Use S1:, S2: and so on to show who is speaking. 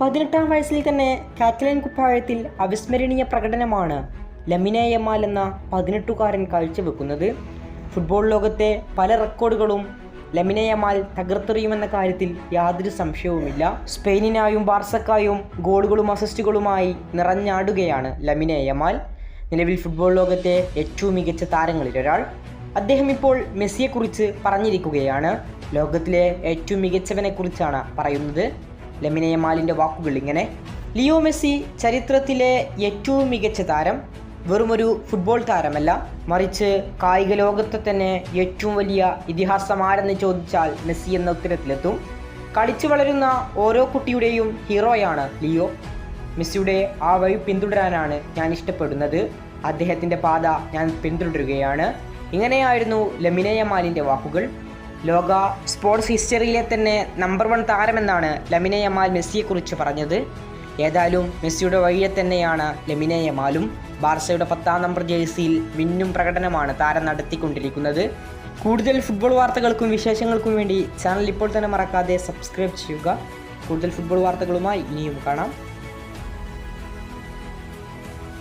S1: 18-ാം വയസ്സിൽ തന്നെ കാറ്റലൻ കുപ്പായത്തിൽ അവിസ്മരണീയ പ്രകടനമാണ് ലമിനെ യമാൽ എന്ന 18-കാരൻ കാഴ്ചവെക്കുന്നത്. ഫുട്ബോൾ ലോകത്തെ പല റെക്കോർഡുകളും ലമിനെ യമാൽ തകർത്തെറിയുമെന്ന കാര്യത്തിൽ യാതൊരു സംശയവുമില്ല. സ്പെയിനിനായും ബാർസക്കായും ഗോളുകളും അസിസ്റ്റുകളുമായി നിറഞ്ഞാടുകയാണ് ലമിനെ യമാൽ. നിലവിൽ ഫുട്ബോൾ ലോകത്തെ ഏറ്റവും മികച്ച താരങ്ങളിലൊരാൾ. അദ്ദേഹം ഇപ്പോൾ മെസ്സിയെക്കുറിച്ച് പറഞ്ഞിരിക്കുകയാണ്. ലോകത്തിലെ ഏറ്റവും മികച്ചവനെക്കുറിച്ചാണ് പറയുന്നത്. ലമിനെ യമാലിൻ്റെ വാക്കുകൾ ഇങ്ങനെ: ലിയോ മെസ്സി ചരിത്രത്തിലെ ഏറ്റവും മികച്ച താരം. വെറുമൊരു ഫുട്ബോൾ താരമല്ല, മറിച്ച് കായിക ലോകത്തെ തന്നെ ഏറ്റവും വലിയ ഇതിഹാസമാരെന്ന് ചോദിച്ചാൽ മെസ്സി എന്ന ഉത്തരത്തിലെത്തും. കളിച്ചു വളരുന്ന ഓരോ കുട്ടിയുടെയും ഹീറോയാണ് ലിയോ. മെസ്സിയുടെ ആ വഴി പിന്തുടരാനാണ് ഞാൻ ഇഷ്ടപ്പെടുന്നത്. അദ്ദേഹത്തിൻ്റെ പാത ഞാൻ പിന്തുടരുകയാണ്. ഇങ്ങനെയായിരുന്നു ലമിനെ യമാലിൻ്റെ വാക്കുകൾ. ലോക സ്പോർട്സ് ഹിസ്റ്ററിയിലെ തന്നെ നമ്പർ 1 താരമെന്നാണ് ലമിനെ യമാൽ മെസ്സിയെക്കുറിച്ച് പറഞ്ഞത്. ഏതായാലും മെസ്സിയുടെ വഴിയെ തന്നെയാണ് ലമിനെ യമാലും. ബാർസയുടെ 10-ാം നമ്പർ ജേഴ്സിയിൽ മിന്നും പ്രകടനമാണ് താരം നടത്തിക്കൊണ്ടിരിക്കുന്നത്. കൂടുതൽ ഫുട്ബോൾ വാർത്തകൾക്കും വിശേഷങ്ങൾക്കും വേണ്ടി ചാനൽ ഇപ്പോൾ തന്നെ മറക്കാതെ സബ്സ്ക്രൈബ് ചെയ്യുക. കൂടുതൽ ഫുട്ബോൾ വാർത്തകളുമായി ഇനിയും കാണാം.